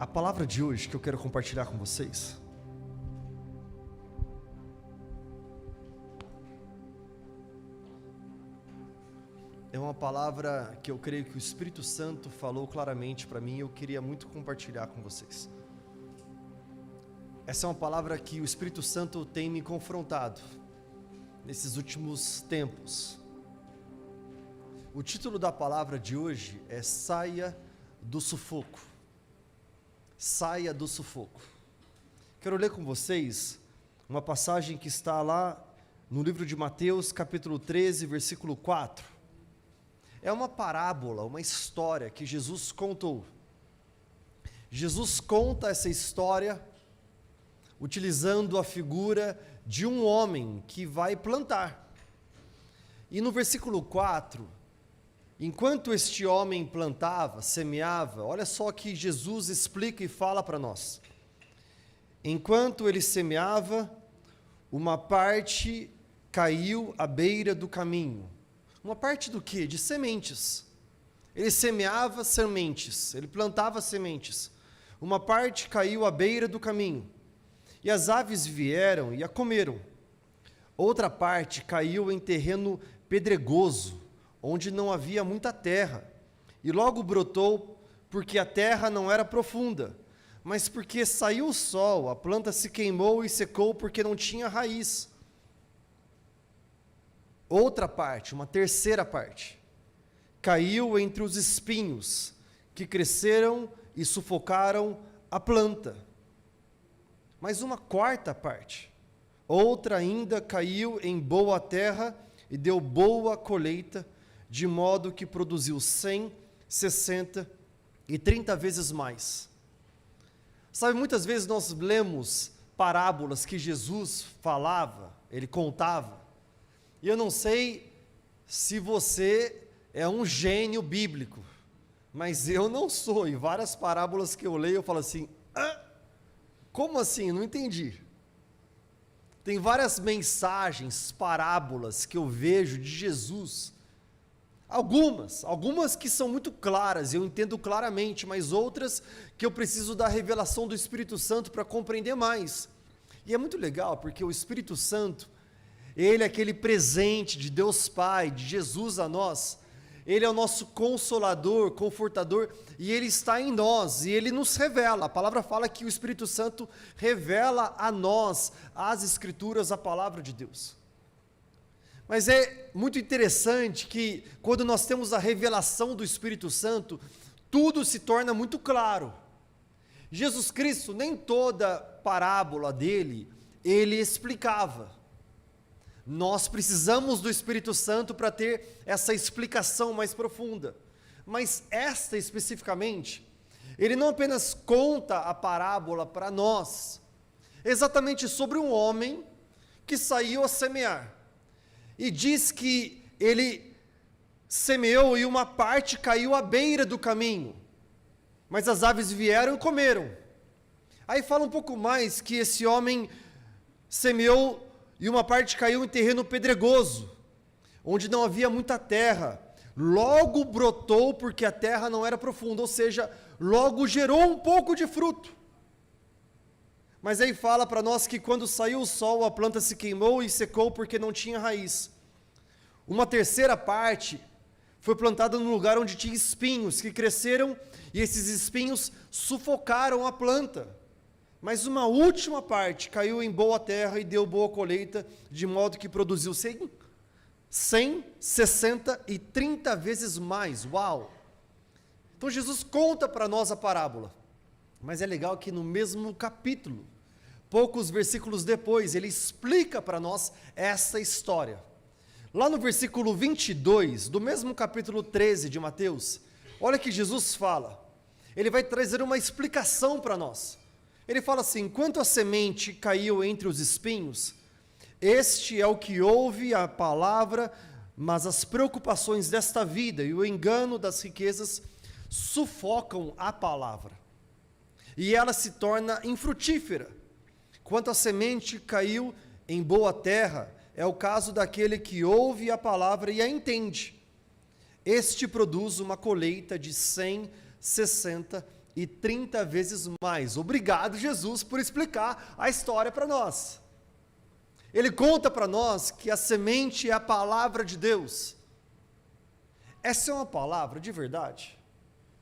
A palavra de hoje que eu quero compartilhar com vocês é uma palavra que eu creio que o Espírito Santo falou claramente para mim e eu queria muito compartilhar com vocês. Essa é uma palavra que o Espírito Santo tem me confrontado nesses últimos tempos. O título da palavra de hoje é Saia do Sufoco. Saia do sufoco. Quero ler com vocês uma passagem que está lá no livro de Mateus, capítulo 13, versículo 4. É uma parábola, uma história que Jesus contou. Jesus conta essa história utilizando a figura de um homem que vai plantar. E no versículo 4, enquanto este homem plantava, semeava, olha só que Jesus explica e fala para nós. Enquanto ele semeava, uma parte caiu à beira do caminho. Uma parte do quê? De sementes. Ele semeava sementes, ele plantava sementes. Uma parte caiu à beira do caminho, e as aves vieram e a comeram. Outra parte caiu em terreno pedregoso, onde não havia muita terra, e logo brotou, porque a terra não era profunda, mas porque saiu o sol, a planta se queimou e secou porque não tinha raiz. Outra parte, uma terceira parte, caiu entre os espinhos, que cresceram e sufocaram a planta. Mas uma quarta parte, outra ainda caiu em boa terra e deu boa colheita, de modo que produziu 100, 60 e 30 vezes mais. Sabe, muitas vezes nós lemos parábolas que Jesus falava, ele contava, e eu não sei se você é um gênio bíblico, mas eu não sou, e várias parábolas que eu leio eu falo assim, como assim? Não entendi. Tem várias mensagens, parábolas que eu vejo de Jesus, algumas que são muito claras, eu entendo claramente, mas outras que eu preciso da revelação do Espírito Santo para compreender mais. E é muito legal, porque o Espírito Santo, ele é aquele presente de Deus Pai, de Jesus a nós, ele é o nosso consolador, confortador, e ele está em nós, e ele nos revela. A palavra fala que o Espírito Santo revela a nós, as Escrituras, a palavra de Deus. Mas é muito interessante que, quando nós temos a revelação do Espírito Santo, tudo se torna muito claro. Jesus Cristo, nem toda parábola dele, ele explicava. Nós precisamos do Espírito Santo para ter essa explicação mais profunda. Mas esta especificamente, ele não apenas conta a parábola para nós, exatamente sobre um homem que saiu a semear. E diz que ele semeou e uma parte caiu à beira do caminho, mas as aves vieram e comeram. Aí fala um pouco mais que esse homem semeou e uma parte caiu em terreno pedregoso, onde não havia muita terra. Logo brotou porque a terra não era profunda, ou seja, logo gerou um pouco de fruto. Mas aí fala para nós que quando saiu o sol, a planta se queimou e secou porque não tinha raiz. Uma terceira parte foi plantada num lugar onde tinha espinhos que cresceram e esses espinhos sufocaram a planta. Mas uma última parte caiu em boa terra e deu boa colheita, de modo que produziu 100, 60 e 30 vezes mais. Uau! Então Jesus conta para nós a parábola, mas é legal que no mesmo capítulo, poucos versículos depois, ele explica para nós essa história. Lá no versículo 22, do mesmo capítulo 13 de Mateus, olha que Jesus fala, ele vai trazer uma explicação para nós. Ele fala assim, enquanto a semente caiu entre os espinhos, este é o que ouve a palavra, mas as preocupações desta vida e o engano das riquezas sufocam a palavra, e ela se torna infrutífera. Quanto a semente caiu em boa terra, é o caso daquele que ouve a palavra e a entende. Este produz uma colheita de 100, 60 e 30 vezes mais. Obrigado, Jesus, por explicar a história para nós. Ele conta para nós que a semente é a palavra de Deus. Essa é uma palavra de verdade,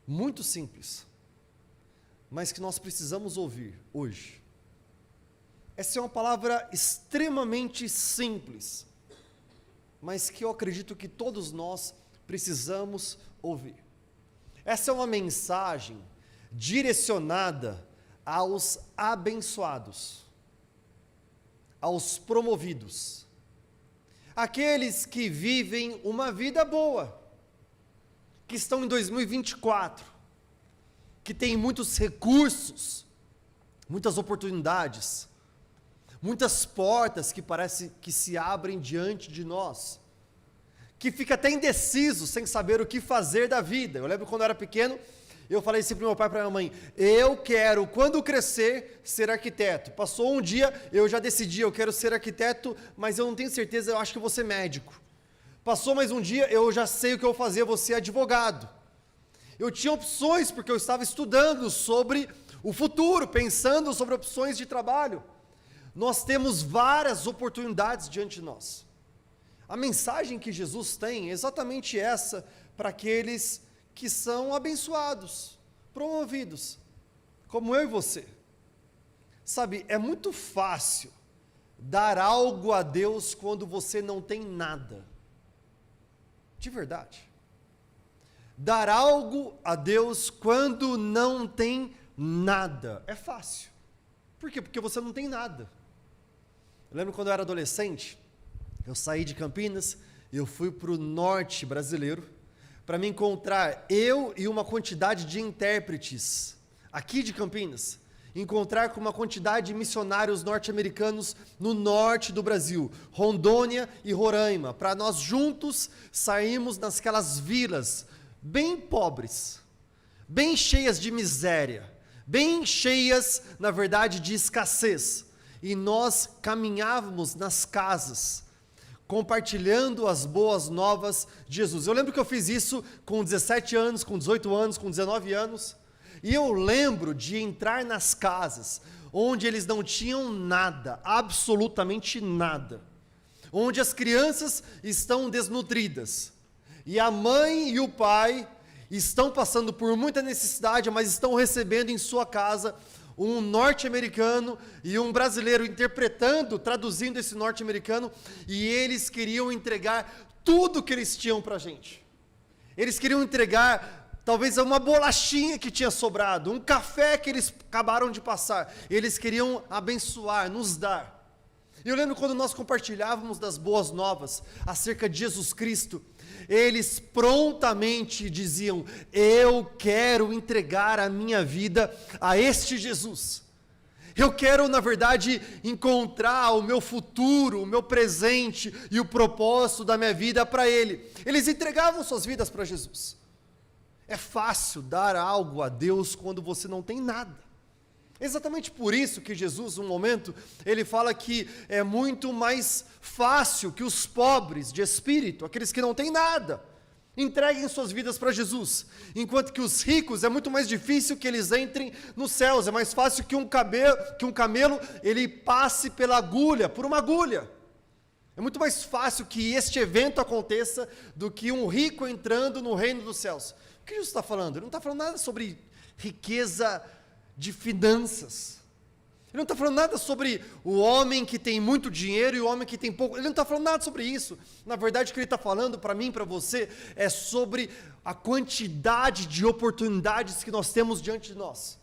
muito simples, mas que nós precisamos ouvir hoje. Essa é uma palavra extremamente simples, mas que eu acredito que todos nós precisamos ouvir. Essa é uma mensagem direcionada aos abençoados, aos promovidos, aqueles que vivem uma vida boa, que estão em 2024, que têm muitos recursos, muitas oportunidades, muitas portas que parece que se abrem diante de nós, que fica até indeciso, sem saber o que fazer da vida. Eu lembro quando eu era pequeno, eu falei assim para o meu pai e para a minha mãe: eu quero, quando crescer, ser arquiteto. Passou um dia, eu já decidi, eu quero ser arquiteto, mas eu não tenho certeza, eu acho que eu vou ser médico. Passou mais um dia, eu já sei o que eu vou fazer, eu vou ser advogado. Eu tinha opções, porque eu estava estudando sobre o futuro, pensando sobre opções de trabalho. Nós temos várias oportunidades diante de nós. A mensagem que Jesus tem é exatamente essa para aqueles que são abençoados, promovidos, como eu e você. Sabe, é muito fácil dar algo a Deus quando você não tem nada. De verdade. Dar algo a Deus quando não tem nada. É fácil. Por quê? Porque você não tem nada. Eu lembro quando eu era adolescente, eu saí de Campinas, eu fui para o norte brasileiro, para me encontrar, eu e uma quantidade de intérpretes, aqui de Campinas, encontrar com uma quantidade de missionários norte-americanos no norte do Brasil, Rondônia e Roraima, para nós juntos sairmos naquelas vilas bem pobres, bem cheias de miséria, bem cheias, na verdade, de escassez, e nós caminhávamos nas casas, compartilhando as boas novas de Jesus. Eu lembro que eu fiz isso com 17 anos, com 18 anos, com 19 anos, e eu lembro de entrar nas casas, onde eles não tinham nada, absolutamente nada, onde as crianças estão desnutridas, e a mãe e o pai estão passando por muita necessidade, mas estão recebendo em sua casa um norte-americano e um brasileiro interpretando, traduzindo esse norte-americano, e eles queriam entregar tudo que eles tinham para a gente. Eles queriam entregar talvez uma bolachinha que tinha sobrado, um café que eles acabaram de passar. Eles queriam abençoar, nos dar. E eu lembro quando nós compartilhávamos das boas novas acerca de Jesus Cristo, eles prontamente diziam: eu quero entregar a minha vida a este Jesus. Eu quero, na verdade, encontrar o meu futuro, o meu presente e o propósito da minha vida para Ele. Eles entregavam suas vidas para Jesus. É fácil dar algo a Deus quando você não tem nada. Exatamente por isso que Jesus, num momento, ele fala que é muito mais fácil que os pobres de espírito, aqueles que não têm nada, entreguem suas vidas para Jesus, enquanto que os ricos é muito mais difícil que eles entrem nos céus. É mais fácil que um camelo ele passe pela agulha, por uma agulha. É muito mais fácil que este evento aconteça do que um rico entrando no reino dos céus. O que Jesus está falando? Ele não está falando nada sobre riqueza de finanças. Ele não está falando nada sobre o homem que tem muito dinheiro e o homem que tem pouco. Ele não está falando nada sobre isso. Na verdade, o que ele está falando para mim e para você é sobre a quantidade de oportunidades que nós temos diante de nós.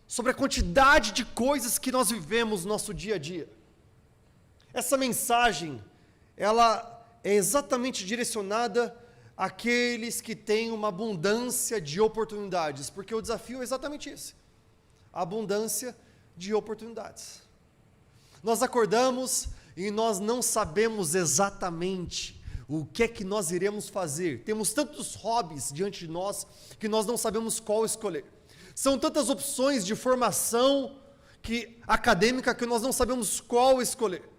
Sobre a quantidade de coisas que nós vivemos no nosso dia a dia. Essa mensagem, ela é exatamente direcionada àqueles que têm uma abundância de oportunidades, porque o desafio é exatamente esse. Abundância de oportunidades. Nós acordamos e nós não sabemos exatamente o que é que nós iremos fazer. Temos tantos hobbies diante de nós que nós não sabemos qual escolher. São tantas opções de formação acadêmica que nós não sabemos qual escolher.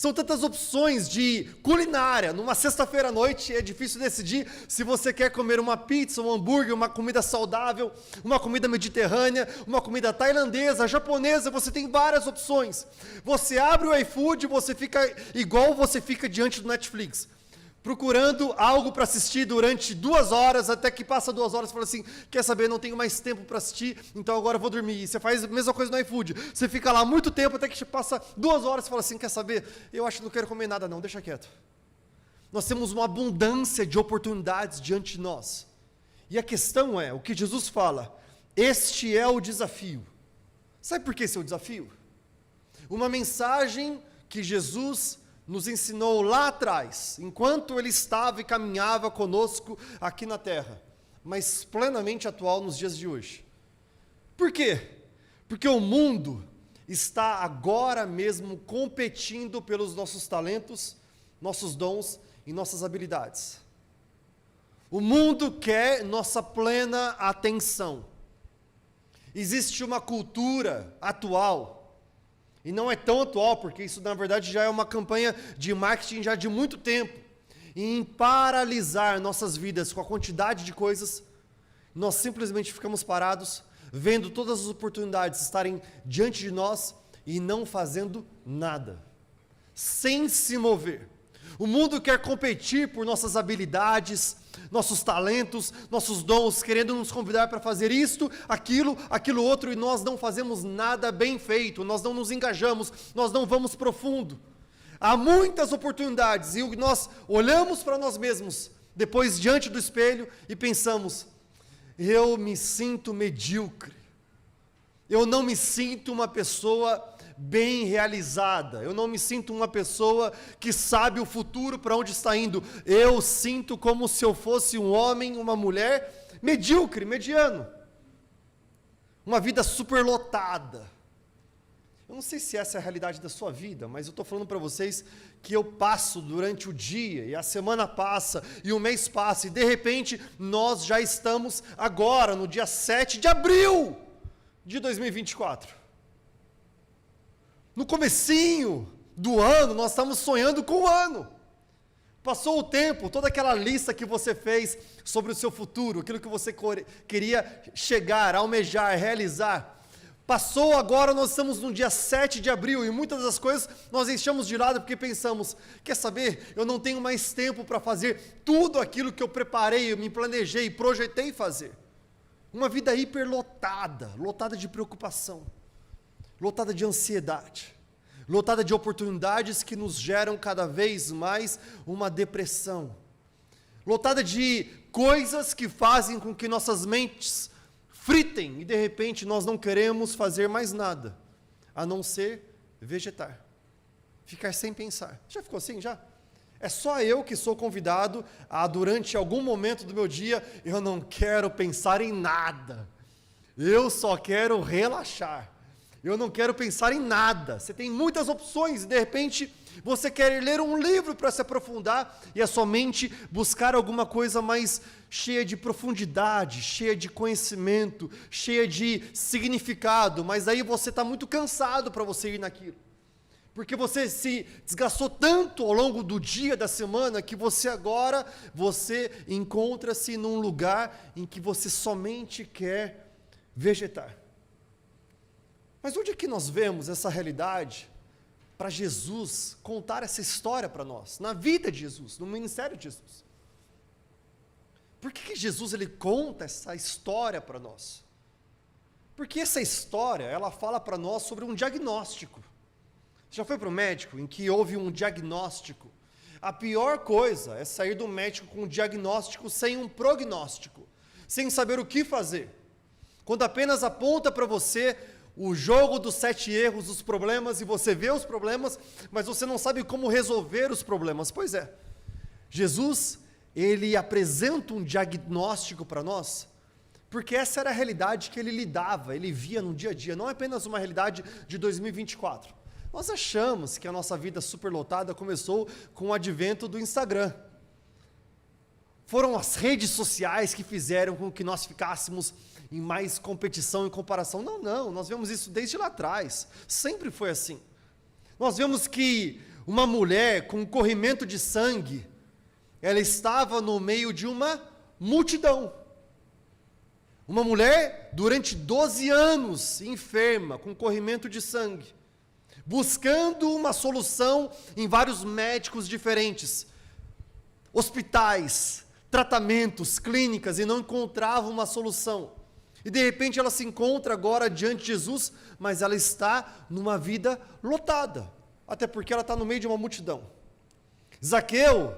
São tantas opções de culinária. Numa sexta-feira à noite é difícil decidir se você quer comer uma pizza, um hambúrguer, uma comida saudável, uma comida mediterrânea, uma comida tailandesa, japonesa. Você tem várias opções. Você abre o iFood, você fica igual você fica diante do Netflix, procurando algo para assistir durante 2 horas, até que passa 2 horas e fala assim, quer saber, não tenho mais tempo para assistir, então agora eu vou dormir. E você faz a mesma coisa no iFood, você fica lá muito tempo, até que passa 2 horas e fala assim, quer saber, eu acho que não quero comer nada não, deixa quieto. Nós temos uma abundância de oportunidades diante de nós. E a questão é, o que Jesus fala, este é o desafio. Sabe por que esse é o desafio? Uma mensagem que Jesus nos ensinou lá atrás, enquanto Ele estava e caminhava conosco aqui na terra, mas plenamente atual nos dias de hoje. Por quê? Porque o mundo está agora mesmo competindo pelos nossos talentos, nossos dons e nossas habilidades. O mundo quer nossa plena atenção. Existe uma cultura atual, e não é tão atual, porque isso na verdade já é uma campanha de marketing já de muito tempo, em paralisar nossas vidas com a quantidade de coisas, nós simplesmente ficamos parados, vendo todas as oportunidades estarem diante de nós e não fazendo nada, sem se mover. O mundo quer competir por nossas habilidades, nossos talentos, nossos dons, querendo nos convidar para fazer isto, aquilo outro, e nós não fazemos nada bem feito, nós não nos engajamos, nós não vamos profundo. Há muitas oportunidades, e nós olhamos para nós mesmos, depois diante do espelho, e pensamos, eu me sinto medíocre, eu não me sinto uma pessoa bem realizada, eu não me sinto uma pessoa que sabe o futuro para onde está indo, eu sinto como se eu fosse um homem, uma mulher medíocre, mediano, uma vida superlotada. Eu não sei se essa é a realidade da sua vida, mas eu estou falando para vocês que eu passo durante o dia, e a semana passa, e o mês passa, e de repente nós já estamos agora no dia 7 de abril de 2024. No comecinho do ano, nós estamos sonhando com o ano. Passou o tempo, toda aquela lista que você fez sobre o seu futuro, aquilo que você queria chegar, almejar, realizar. Passou, agora nós estamos no dia 7 de abril e muitas das coisas nós deixamos de lado porque pensamos, quer saber, eu não tenho mais tempo para fazer tudo aquilo que eu preparei, eu me planejei, projetei fazer. Uma vida hiperlotada, lotada de preocupação, lotada de ansiedade, lotada de oportunidades que nos geram cada vez mais uma depressão, lotada de coisas que fazem com que nossas mentes fritem e de repente nós não queremos fazer mais nada, a não ser vegetar, ficar sem pensar. Já ficou assim, já? É só eu que sou convidado a, durante algum momento do meu dia, eu não quero pensar em nada, eu só quero relaxar. Eu não quero pensar em nada. Você tem muitas opções e de repente você quer ler um livro para se aprofundar e a sua mente buscar alguma coisa mais cheia de profundidade, cheia de conhecimento, cheia de significado, mas aí você está muito cansado para você ir naquilo. Porque você se desgastou tanto ao longo do dia, da semana, que você encontra-se num lugar em que você somente quer vegetar. Mas onde é que nós vemos essa realidade para Jesus contar essa história para nós? Na vida de Jesus, no ministério de Jesus. Por que Jesus ele conta essa história para nós? Porque essa história, ela fala para nós sobre um diagnóstico. Já foi para o médico em que houve um diagnóstico? A pior coisa é sair do médico com um diagnóstico sem um prognóstico, sem saber o que fazer. Quando apenas aponta para você o jogo dos 7 erros, os problemas, e você vê os problemas, mas você não sabe como resolver os problemas. Pois é, Jesus, ele apresenta um diagnóstico para nós, porque essa era a realidade que ele lidava, ele via no dia a dia, não é apenas uma realidade de 2024. Nós achamos que a nossa vida superlotada começou com o advento do Instagram. Foram as redes sociais que fizeram com que nós ficássemos em mais competição e comparação. Não, nós vemos isso desde lá atrás, sempre foi assim. Nós vemos que uma mulher com corrimento de sangue, ela estava no meio de uma multidão. Uma mulher durante 12 anos enferma, com corrimento de sangue, buscando uma solução em vários médicos diferentes, hospitais, tratamentos, clínicas, e não encontrava uma solução. E de repente ela se encontra agora diante de Jesus, mas ela está numa vida lotada, até porque ela está no meio de uma multidão. Zaqueu,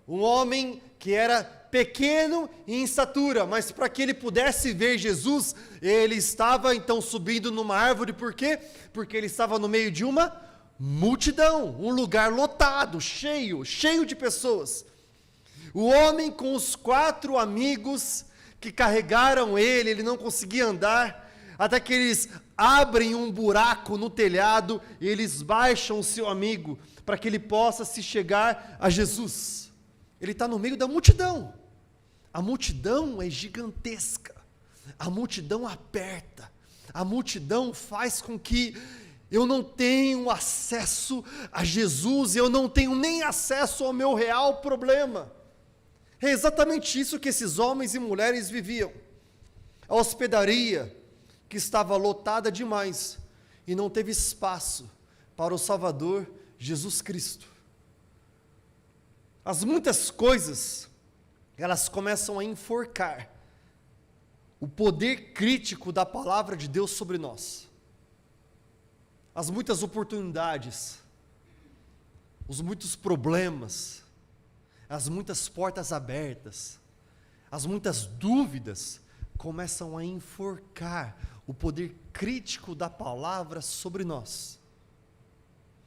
um homem que era pequeno em estatura, mas para que ele pudesse ver Jesus, ele estava então subindo numa árvore. Por quê? Porque ele estava no meio de uma multidão, um lugar lotado, cheio de pessoas. O homem com os 4 amigos que carregaram ele, ele não conseguia andar, até que eles abrem um buraco no telhado e eles baixam o seu amigo para que ele possa se chegar a Jesus. Ele está no meio da multidão. A multidão é gigantesca, a multidão aperta, a multidão faz com que eu não tenha acesso a Jesus, eu não tenho nem acesso ao meu real problema. É exatamente isso que esses homens e mulheres viviam. A hospedaria que estava lotada demais e não teve espaço para o Salvador Jesus Cristo. As muitas coisas, elas começam a enforcar o poder crítico da palavra de Deus sobre nós. As muitas oportunidades, os muitos problemas, as muitas portas abertas, as muitas dúvidas começam a enforcar o poder crítico da palavra sobre nós.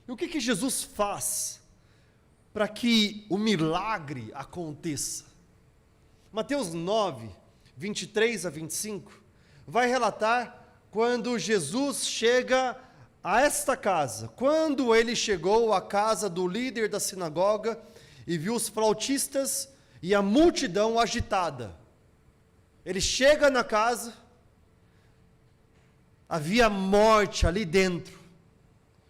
E o que Jesus faz para que o milagre aconteça? Mateus 9, 23 a 25, vai relatar quando Jesus chega a esta casa. Quando ele chegou à casa do líder da sinagoga e viu os flautistas e a multidão agitada. Ele chega na casa, havia morte ali dentro.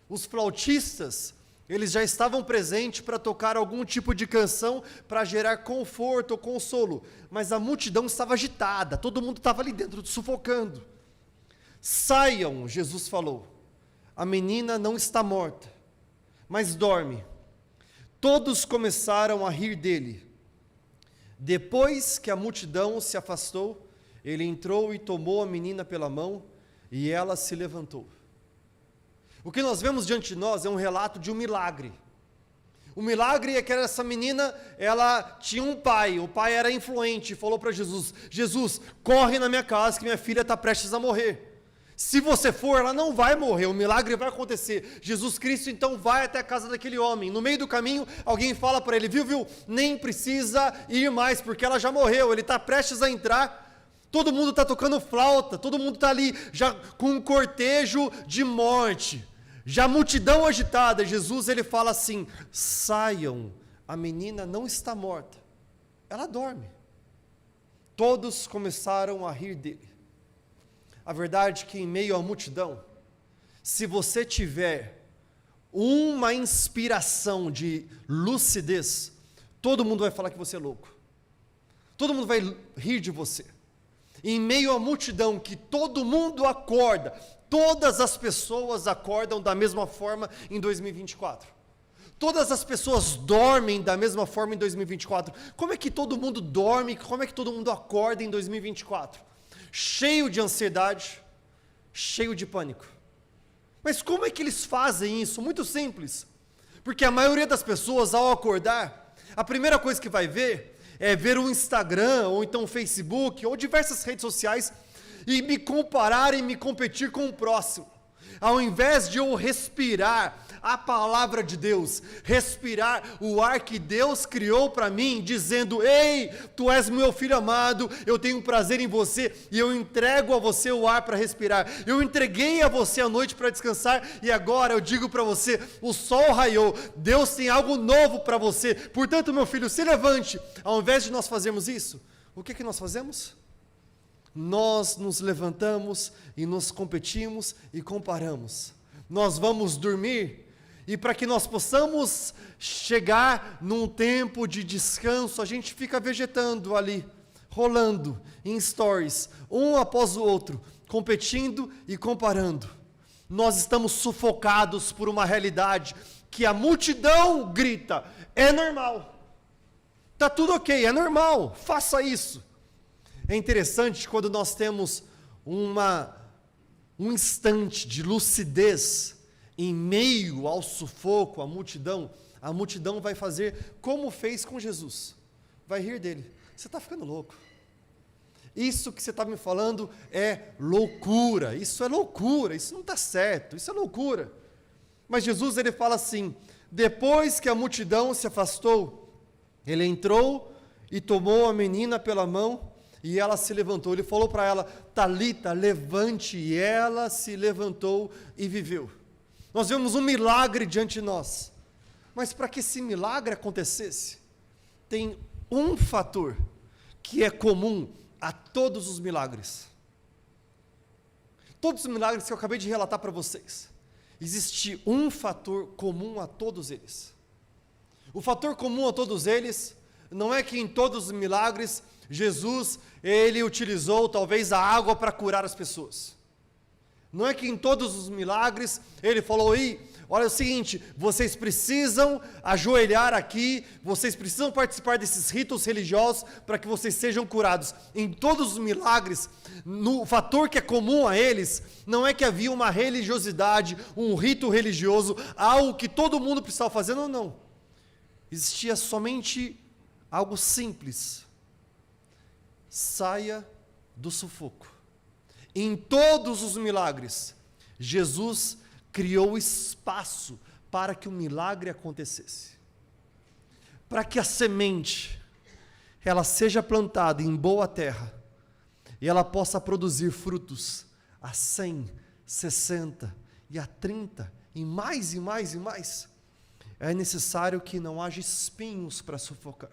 Os flautistas, eles já estavam presentes para tocar algum tipo de canção para gerar conforto ou consolo, mas a multidão estava agitada, todo mundo estava ali dentro, sufocando. Saiam, Jesus falou, a menina não está morta, mas dorme. Todos começaram a rir dele. Depois que a multidão se afastou, ele entrou e tomou a menina pela mão, e ela se levantou. O que nós vemos diante de nós é um relato de um milagre. O milagre é que essa menina, ela tinha um pai, o pai era influente, falou para Jesus, Jesus, corre na minha casa que minha filha está prestes a morrer. Se você for, ela não vai morrer, o milagre vai acontecer. Jesus Cristo então vai até a casa daquele homem. No meio do caminho, alguém fala para ele, viu, nem precisa ir mais, porque ela já morreu, ele está prestes a entrar. Todo mundo está tocando flauta, todo mundo está ali já com um cortejo de morte. Já a multidão agitada, Jesus ele fala assim, saiam, a menina não está morta, ela dorme. Todos começaram a rir dele. A verdade é que em meio à multidão, se você tiver uma inspiração de lucidez, todo mundo vai falar que você é louco. Todo mundo vai rir de você. Em meio à multidão que todo mundo acorda, todas as pessoas acordam da mesma forma em 2024. Todas as pessoas dormem da mesma forma em 2024. Como é que todo mundo dorme? Como é que todo mundo acorda em 2024? Cheio de ansiedade, cheio de pânico. Mas como é que eles fazem isso? Muito simples. Porque a maioria das pessoas, ao acordar, a primeira coisa que vai ver é ver o Instagram, ou então o Facebook, ou diversas redes sociais, e me comparar e me competir com o próximo. Ao invés de eu respirar a palavra de Deus, respirar o ar que Deus criou para mim, dizendo, ei, tu és meu filho amado, eu tenho prazer em você, e eu entrego a você o ar para respirar, eu entreguei a você a noite para descansar, e agora eu digo para você, o sol raiou, Deus tem algo novo para você, portanto meu filho, se levante. Ao invés de nós fazermos isso, o que nós fazemos? Nós nos levantamos e nos competimos e comparamos. Nós vamos dormir E para que nós possamos chegar num tempo de descanso, a gente fica vegetando ali, rolando em stories, um após o outro, competindo e comparando. Nós estamos sufocados por uma realidade que a multidão grita, é normal. Está tudo ok, é normal, faça isso. É interessante quando nós temos um instante de lucidez em meio ao sufoco, a multidão vai fazer como fez com Jesus. Vai rir dele. Você está ficando louco. Isso que você está me falando é loucura, isso não está certo, isso é loucura. Mas Jesus, ele fala assim, depois que a multidão se afastou, ele entrou e tomou a menina pela mão e ela se levantou. Ele falou para ela, Talita, levante, e ela se levantou e viveu. Nós vemos um milagre diante de nós, mas para que esse milagre acontecesse, tem um fator que é comum a todos os milagres. Todos os milagres que eu acabei de relatar para vocês, existe um fator comum a todos eles. O fator comum a todos eles não é que em todos os milagres Jesus, ele utilizou talvez a água para curar as pessoas. Não é que em todos os milagres ele falou, olha o seguinte, vocês precisam ajoelhar aqui, vocês precisam participar desses ritos religiosos para que vocês sejam curados. Em todos os milagres, o fator que é comum a eles, não é que havia uma religiosidade, um rito religioso, algo que todo mundo precisava fazer, não. Existia somente algo simples. Saia do sufoco. Em todos os milagres, Jesus criou espaço para que o milagre acontecesse. Para que a semente, ela seja plantada em boa terra, e ela possa produzir frutos a 100, 60 e a 30, e mais, é necessário que não haja espinhos para sufocar.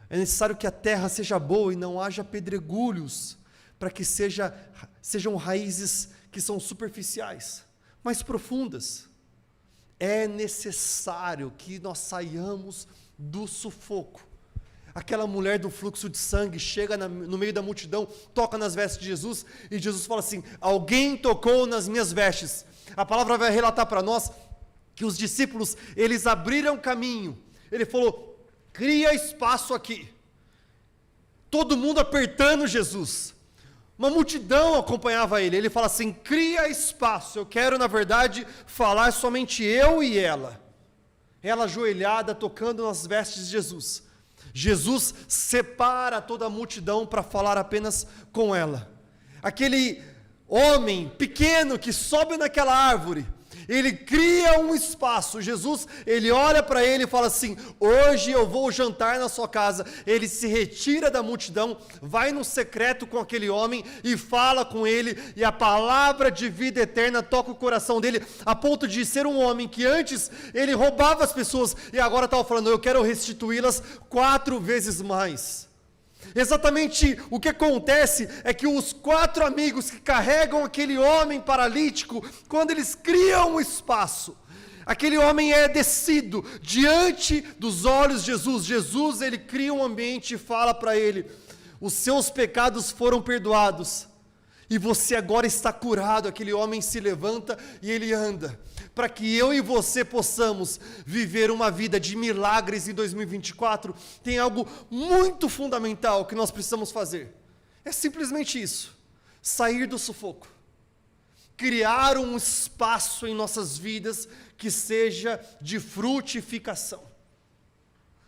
É necessário que a terra seja boa e não haja pedregulhos, para que sejam raízes que são superficiais, mais profundas. É necessário que nós saiamos do sufoco. Aquela mulher do fluxo de sangue chega no meio da multidão, toca nas vestes de Jesus, e Jesus fala assim, alguém tocou nas minhas vestes. A palavra vai relatar para nós que os discípulos, eles abriram caminho. Ele falou, cria espaço aqui. Todo mundo apertando Jesus. Uma multidão acompanhava ele. Ele fala assim, cria espaço. Eu quero, na verdade, falar somente eu e ela. Ela ajoelhada, tocando nas vestes de Jesus. Jesus separa toda a multidão para falar apenas com ela. Aquele homem pequeno que sobe naquela árvore, ele cria um espaço. Jesus, ele olha para ele e fala assim, hoje eu vou jantar na sua casa. Ele se retira da multidão, vai no secreto com aquele homem e fala com ele, e a palavra de vida eterna toca o coração dele, a ponto de ser um homem que antes ele roubava as pessoas, e agora estava falando, eu quero restituí-las 4 vezes mais. Exatamente o que acontece é que os 4 amigos que carregam aquele homem paralítico, quando eles criam um espaço, aquele homem é descido diante dos olhos de Jesus. Jesus, ele cria um ambiente e fala para ele, os seus pecados foram perdoados, e você agora está curado. Aquele homem se levanta e ele anda, para que eu e você possamos viver uma vida de milagres em 2024, tem algo muito fundamental que nós precisamos fazer. É simplesmente isso, sair do sufoco, criar um espaço em nossas vidas que seja de frutificação.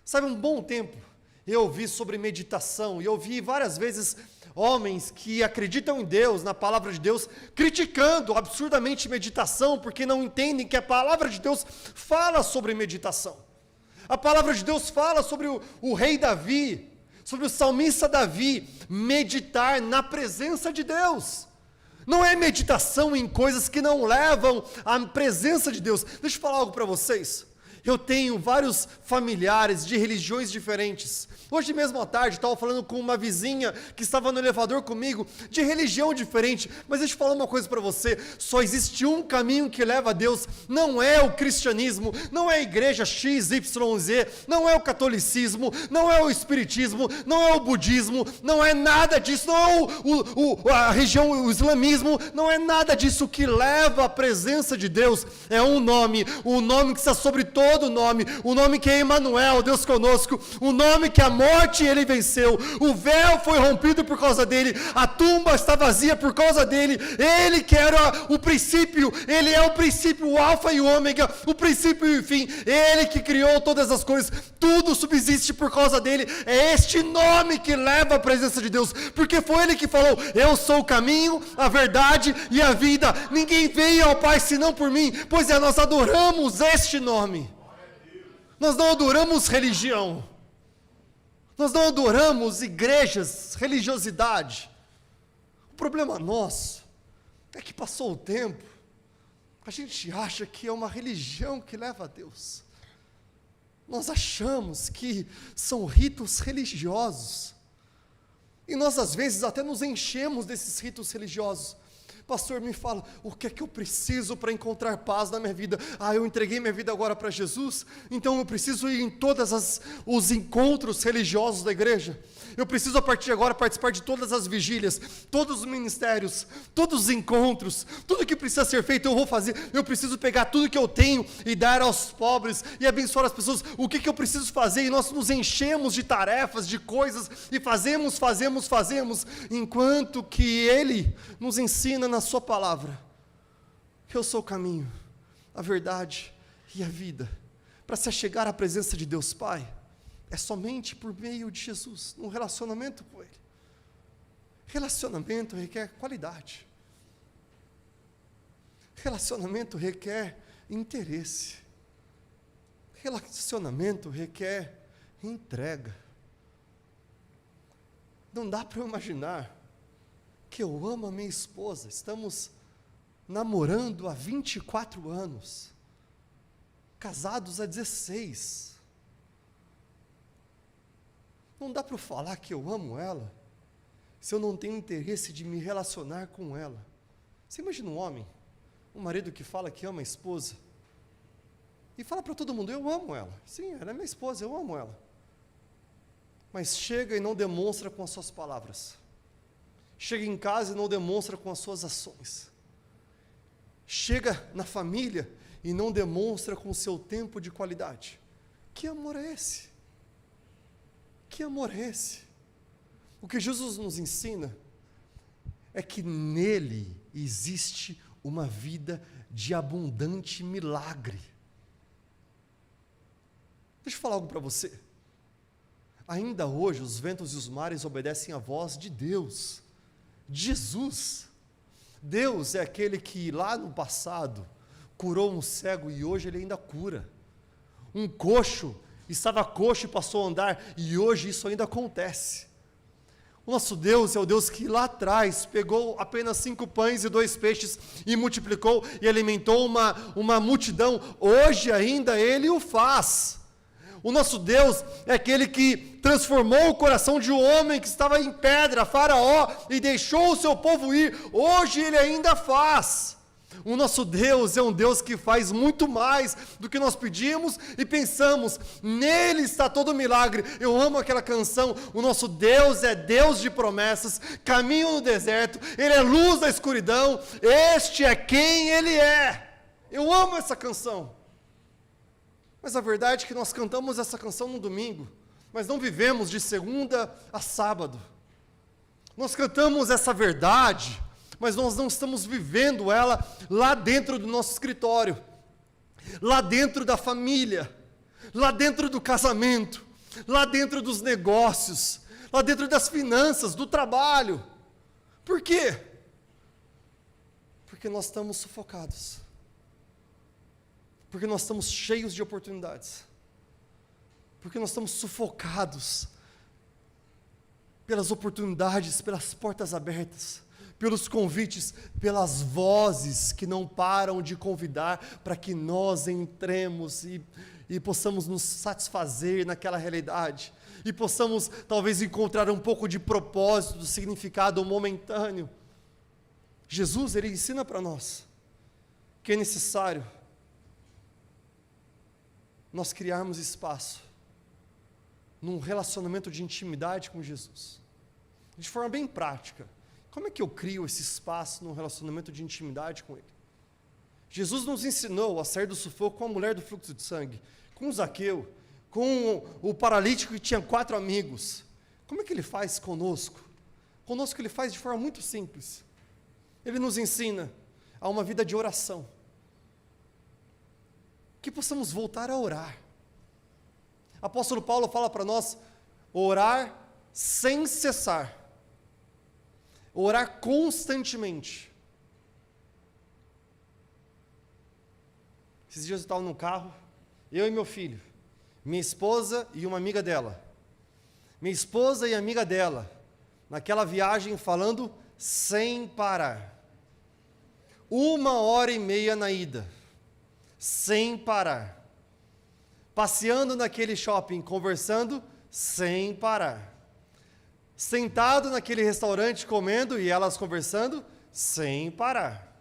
Sabe, um bom tempo, eu ouvi sobre meditação, e eu ouvi várias vezes homens que acreditam em Deus, na palavra de Deus, criticando absurdamente meditação, porque não entendem que a palavra de Deus fala sobre meditação. A palavra de Deus fala sobre o rei Davi, sobre o salmista Davi, meditar na presença de Deus. Não é meditação em coisas que não levam à presença de Deus. Deixa eu falar algo para vocês. Eu tenho vários familiares de religiões diferentes. Hoje mesmo à tarde, estava falando com uma vizinha que estava no elevador comigo, de religião diferente. Mas deixa eu falar uma coisa para você: só existe um caminho que leva a Deus. Não é o cristianismo, não é a igreja XYZ, não é o catolicismo, não é o espiritismo, não é o budismo, não é nada disso, não é a religião, o islamismo, não é nada disso. Que leva à presença de Deus é um nome, o nome que está sobre todo nome, o nome que é Emanuel, Deus conosco, o nome que a morte ele venceu, o véu foi rompido por causa dele, a tumba está vazia por causa dele, ele que era o princípio, ele é o princípio, o alfa e o ômega, o princípio e o fim, ele que criou todas as coisas, tudo subsiste por causa dele. É este nome que leva à presença de Deus, porque foi ele que falou: eu sou o caminho, a verdade e a vida, ninguém veio ao Pai senão por mim. Pois é, nós adoramos este nome, nós não adoramos religião, nós não adoramos igrejas, religiosidade. O problema nosso é que passou o tempo, a gente acha que é uma religião que leva a Deus. Nós achamos que são ritos religiosos, e nós às vezes até nos enchemos desses ritos religiosos. Pastor, me fala, o que é que eu preciso para encontrar paz na minha vida? Eu entreguei minha vida agora para Jesus, então eu preciso ir em todos os encontros religiosos da igreja. Eu preciso a partir de agora participar de todas as vigílias, todos os ministérios, todos os encontros, tudo que precisa ser feito eu vou fazer. Eu preciso pegar tudo que eu tenho e dar aos pobres e abençoar as pessoas. O que eu preciso fazer? E nós nos enchemos de tarefas, de coisas, e fazemos, enquanto que Ele nos ensina na sua palavra, que eu sou o caminho, a verdade e a vida. Para se chegar à presença de Deus Pai, é somente por meio de Jesus, num relacionamento com Ele. Relacionamento requer qualidade. Relacionamento requer interesse. Relacionamento requer entrega. Não dá para eu imaginar que eu amo a minha esposa, estamos namorando há 24 anos, casados há 16. Não dá para eu falar que eu amo ela, se eu não tenho interesse de me relacionar com ela. Você imagina um homem, um marido que fala que ama a esposa, e fala para todo mundo: eu amo ela, sim, ela é minha esposa, eu amo ela, mas chega e não demonstra com as suas palavras, chega em casa e não demonstra com as suas ações, chega na família e não demonstra com o seu tempo de qualidade. Que amor é esse? Que amor é esse? O que Jesus nos ensina é que nele existe uma vida de abundante milagre. Deixa eu falar algo para você. Ainda hoje os ventos e os mares obedecem à voz de Deus, de Jesus. Deus é aquele que lá no passado curou um cego e hoje ele ainda cura. Um coxo estava coxo e passou a andar, e hoje isso ainda acontece. O nosso Deus é o Deus que lá atrás pegou apenas 5 pães e 2 peixes e multiplicou e alimentou uma multidão. Hoje ainda Ele o faz. O nosso Deus é aquele que transformou o coração de um homem que estava em pedra, Faraó, e deixou o seu povo ir. Hoje Ele ainda faz. O nosso Deus é um Deus que faz muito mais do que nós pedimos e pensamos. Nele está todo o milagre. Eu amo aquela canção. O nosso Deus é Deus de promessas, caminho no deserto, Ele é luz da escuridão, este é quem Ele é. Eu amo essa canção. Mas a verdade é que nós cantamos essa canção no domingo, mas não vivemos de segunda a sábado. Nós cantamos essa verdade, mas nós não estamos vivendo ela lá dentro do nosso escritório, lá dentro da família, lá dentro do casamento, lá dentro dos negócios, lá dentro das finanças, do trabalho. Por quê? Porque nós estamos sufocados, porque nós estamos cheios de oportunidades, porque nós estamos sufocados pelas oportunidades, pelas portas abertas, pelos convites, pelas vozes que não param de convidar para que nós entremos e possamos nos satisfazer naquela realidade, e possamos talvez encontrar um pouco de propósito, do significado momentâneo. Jesus, ele ensina para nós que é necessário nós criarmos espaço num relacionamento de intimidade com Jesus. De forma bem prática, como é que eu crio esse espaço num relacionamento de intimidade com Ele? Jesus nos ensinou a sair do sufoco com a mulher do fluxo de sangue, com o Zaqueu, com o paralítico que tinha 4 amigos. Como é que Ele faz conosco? Conosco Ele faz de forma muito simples. Ele nos ensina a uma vida de oração. Que possamos voltar a orar. Apóstolo Paulo fala para nós, orar sem cessar. Orar constantemente. Esses dias eu estava no carro, eu e meu filho, minha esposa e uma amiga dela. Minha esposa e a amiga dela, naquela viagem falando sem parar. 1h30 na ida, sem parar. Passeando naquele shopping, conversando, sem parar. Sentado naquele restaurante, comendo, e elas conversando, sem parar.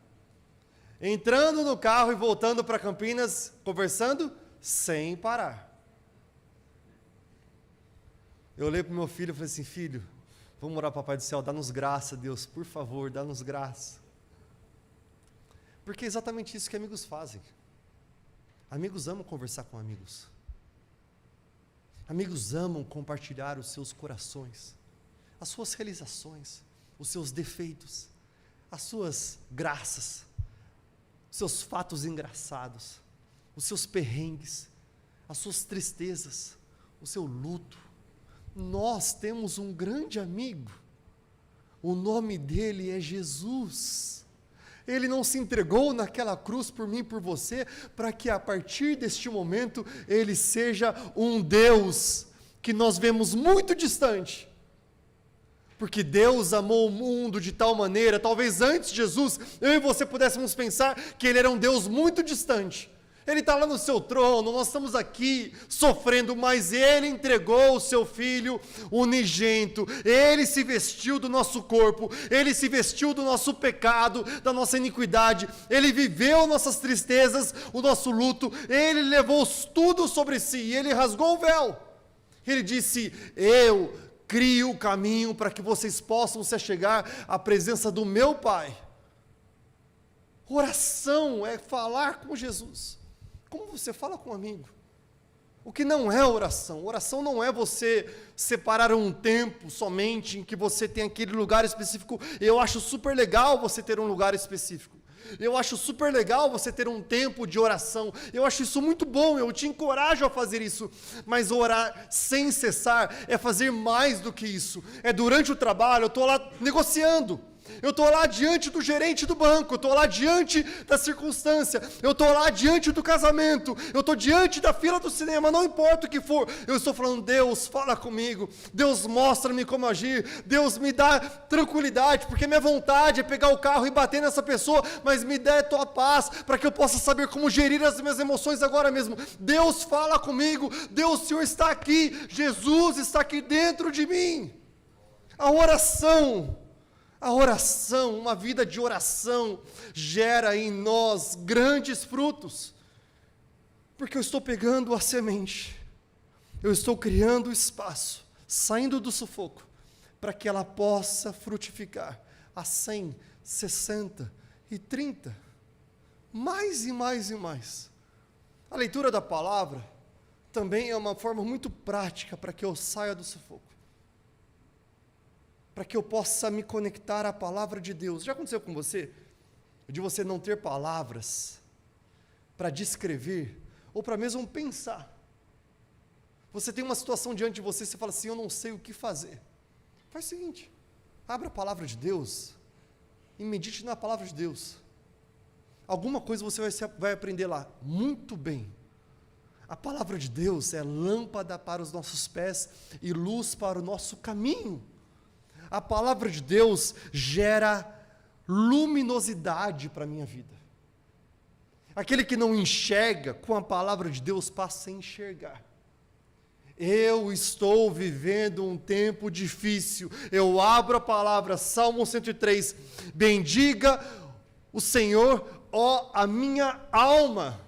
Entrando no carro e voltando para Campinas, conversando, sem parar. Eu olhei para o meu filho e falei assim, filho, vamos orar para o Papai do Céu, dá-nos graça, Deus, por favor, dá-nos graça. Porque é exatamente isso que amigos fazem. Amigos amam conversar com amigos. Amigos amam compartilhar os seus corações, as suas realizações, os seus defeitos, as suas graças, os seus fatos engraçados, os seus perrengues, as suas tristezas, o seu luto. Nós temos um grande amigo, o nome dele é Jesus. Ele não se entregou naquela cruz por mim e por você, para que a partir deste momento, ele seja um Deus que nós vemos muito distante. Porque Deus amou o mundo de tal maneira, talvez antes de Jesus, eu e você pudéssemos pensar que ele era um Deus muito distante. Ele está lá no seu trono, nós estamos aqui sofrendo, mas Ele entregou o seu Filho unigênito, Ele se vestiu do nosso corpo, Ele se vestiu do nosso pecado, da nossa iniquidade, Ele viveu nossas tristezas, o nosso luto, Ele levou tudo sobre si, e Ele rasgou o véu. Ele disse, eu crio o caminho para que vocês possam se achegar à presença do meu Pai. Oração é falar com Jesus. Como você fala com um amigo? O que não é oração? Oração não é você separar um tempo somente em que você tem aquele lugar específico. Eu acho super legal você ter um lugar específico. Eu acho super legal você ter um tempo de oração. Eu acho isso muito bom, eu te encorajo a fazer isso. Mas orar sem cessar é fazer mais do que isso. É durante o trabalho, eu estou lá negociando. Eu estou lá diante do gerente do banco, eu estou lá diante da circunstância, eu estou lá diante do casamento, eu estou diante da fila do cinema, não importa o que for, eu estou falando, Deus, fala comigo, Deus, mostra-me como agir, Deus, me dá tranquilidade, porque minha vontade é pegar o carro e bater nessa pessoa, mas me dê a tua paz, para que eu possa saber como gerir as minhas emoções agora mesmo. Deus, fala comigo, Deus, o Senhor está aqui, Jesus está aqui dentro de mim. A oração, uma vida de oração, gera em nós grandes frutos, porque eu estou pegando a semente, eu estou criando espaço, saindo do sufoco, para que ela possa frutificar a 100, 60 e 30, mais e mais e mais. A leitura da palavra também é uma forma muito prática para que eu saia do sufoco, para que eu possa me conectar à palavra de Deus. Já aconteceu com você? De você não ter palavras para descrever, ou para mesmo pensar. Você tem uma situação diante de você, você fala assim, eu não sei o que fazer. Faz o seguinte, abra a palavra de Deus, e medite na palavra de Deus. Alguma coisa você vai aprender lá, muito bem. A palavra de Deus é lâmpada para os nossos pés, e luz para o nosso caminho. A palavra de Deus gera luminosidade para a minha vida. Aquele que não enxerga, com a palavra de Deus passa a enxergar. Eu estou vivendo um tempo difícil. Eu abro a palavra, Salmo 103. Bendiga o Senhor, ó a minha alma,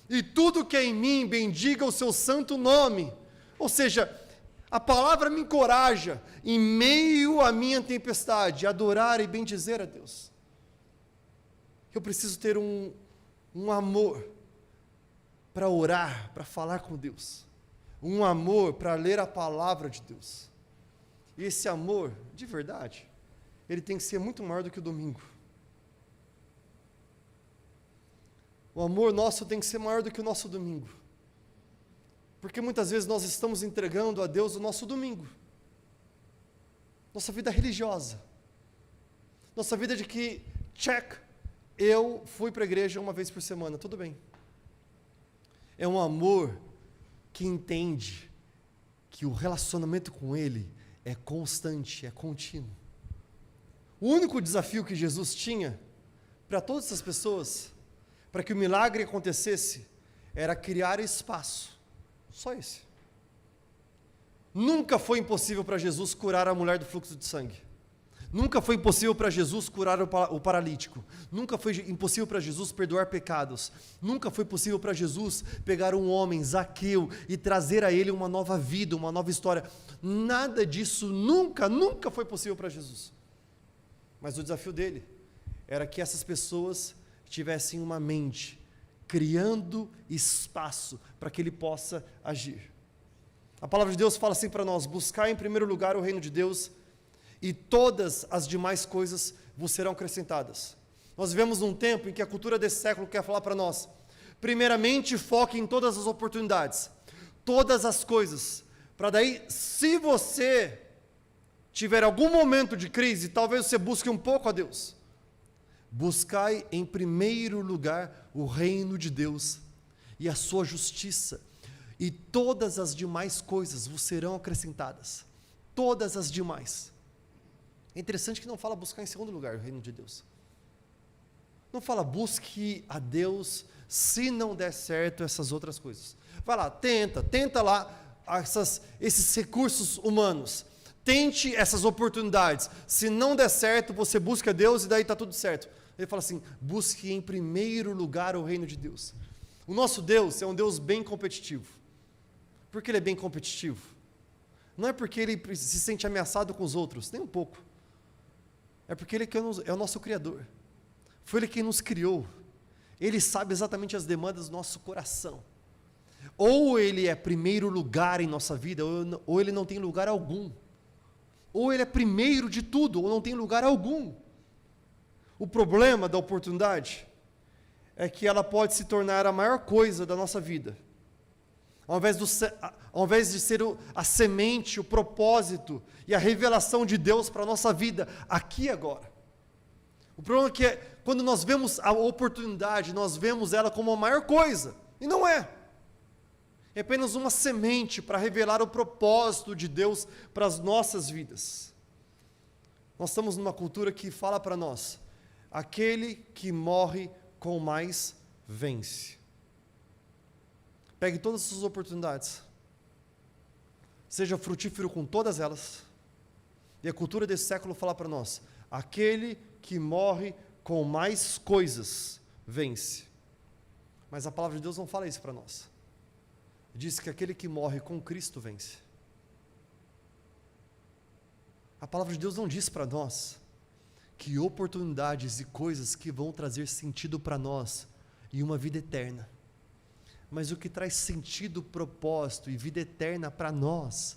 e tudo que é em mim, bendiga o seu santo nome. Ou seja, a palavra me encoraja, em meio à minha tempestade, a adorar e bendizer a Deus. Eu preciso ter um amor para orar, para falar com Deus. Um amor para ler a palavra de Deus. E esse amor, de verdade, ele tem que ser muito maior do que o domingo. O amor nosso tem que ser maior do que o nosso domingo. Porque muitas vezes nós estamos entregando a Deus o nosso domingo. Nossa vida religiosa. Nossa vida de que, check, eu fui para a igreja uma vez por semana, tudo bem. É um amor que entende que o relacionamento com Ele é constante, é contínuo. O único desafio que Jesus tinha para todas essas pessoas, para que o milagre acontecesse, era criar espaço. Só esse. Nunca foi impossível para Jesus curar a mulher do fluxo de sangue. Nunca foi impossível para Jesus curar o paralítico. Nunca foi impossível para Jesus perdoar pecados. Nunca foi possível para Jesus pegar um homem, Zaqueu, e trazer a ele uma nova vida, uma nova história. Nada disso nunca foi possível para Jesus. Mas o desafio dele era que essas pessoas tivessem uma mente, criando espaço para que ele possa agir. A palavra de Deus fala assim para nós: buscar em primeiro lugar o reino de Deus, e todas as demais coisas vos serão acrescentadas. Nós vivemos num tempo em que a cultura desse século quer falar para nós: primeiramente foque em todas as oportunidades, todas as coisas, para daí, se você tiver algum momento de crise, talvez você busque um pouco a Deus. Buscai em primeiro lugar o reino de Deus e a sua justiça, e todas as demais coisas vos serão acrescentadas. Todas as demais. É interessante que não fala buscar em segundo lugar o reino de Deus. Não fala busque a Deus se não der certo essas outras coisas. Vai lá, tenta lá esses recursos humanos. Tente essas oportunidades. Se não der certo, você busca Deus e daí está tudo certo. Ele fala assim: busque em primeiro lugar o reino de Deus. O nosso Deus é um Deus bem competitivo. Por que ele é bem competitivo? Não é porque ele se sente ameaçado com os outros, nem um pouco. É porque ele é o nosso Criador. Foi Ele quem nos criou. Ele sabe exatamente as demandas do nosso coração. Ou Ele é primeiro lugar em nossa vida, ou Ele não tem lugar algum. Ou Ele é primeiro de tudo, ou não tem lugar algum. O problema da oportunidade é que ela pode se tornar a maior coisa da nossa vida. Ao invés de ser a semente, o propósito e a revelação de Deus para a nossa vida, aqui e agora. O problema é que quando nós vemos a oportunidade, nós vemos ela como a maior coisa, e não é. É apenas uma semente para revelar o propósito de Deus para as nossas vidas. Nós estamos numa cultura que fala para nós: aquele que morre com mais vence. Pegue todas as suas oportunidades, seja frutífero com todas elas, e a cultura desse século fala para nós: aquele que morre com mais coisas vence. Mas a palavra de Deus não fala isso para nós. Diz que aquele que morre com Cristo vence. A palavra de Deus não diz para nós que oportunidades e coisas que vão trazer sentido para nós e uma vida eterna. Mas o que traz sentido, propósito e vida eterna para nós,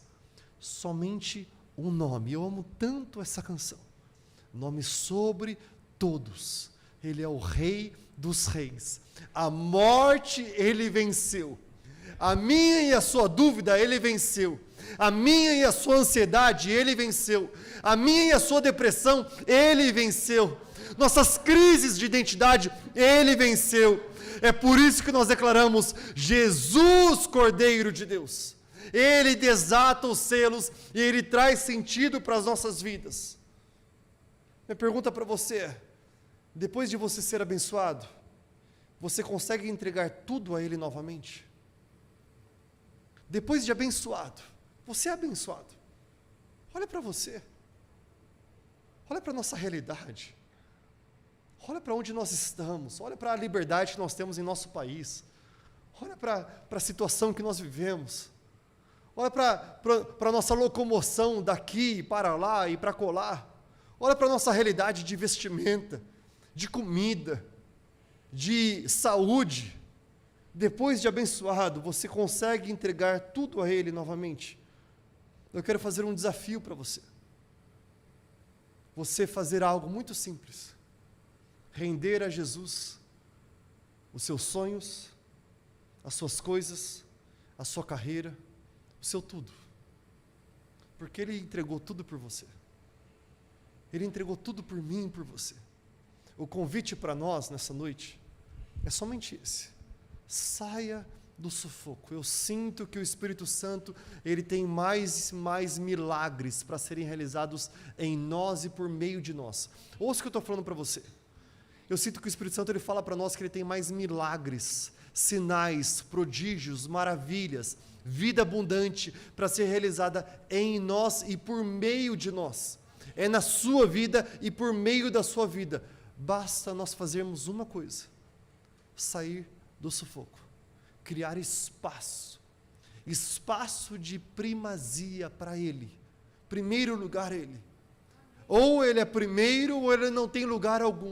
somente um nome. Eu amo tanto essa canção. Nome sobre todos. Ele é o Rei dos Reis. A morte Ele venceu. A minha e a sua dúvida Ele venceu. A minha e a sua ansiedade Ele venceu. A minha e a sua depressão Ele venceu. Nossas crises de identidade Ele venceu. É por isso que nós declaramos: Jesus, Cordeiro de Deus. Ele desata os selos e Ele traz sentido para as nossas vidas. Minha pergunta para você é: depois de você ser abençoado, você consegue entregar tudo a Ele novamente? Depois de abençoado, você é abençoado. Olha para você. Olha para a nossa realidade. Olha para onde nós estamos. Olha para a liberdade que nós temos em nosso país. Olha para a situação que nós vivemos. Olha para a nossa locomoção daqui para lá e para colar. Olha para a nossa realidade de vestimenta, de comida, de saúde. Depois de abençoado, você consegue entregar tudo a Ele novamente? Eu quero fazer um desafio para você. Você fazer algo muito simples. Render a Jesus os seus sonhos, as suas coisas, a sua carreira, o seu tudo. Porque Ele entregou tudo por você. Ele entregou tudo por mim e por você. O convite para nós nessa noite é somente esse. Saia do sufoco. Eu sinto que o Espírito Santo, ele tem mais milagres para serem realizados em nós e por meio de nós. Ouça o que eu estou falando para você. Eu sinto que o Espírito Santo, ele fala para nós que ele tem mais milagres, sinais, prodígios, maravilhas, vida abundante para ser realizada em nós e por meio de nós. É na sua vida e por meio da sua vida. Basta nós fazermos uma coisa: sair do sufoco, criar espaço de primazia para Ele, primeiro lugar Ele. Ou Ele é primeiro, ou Ele não tem lugar algum.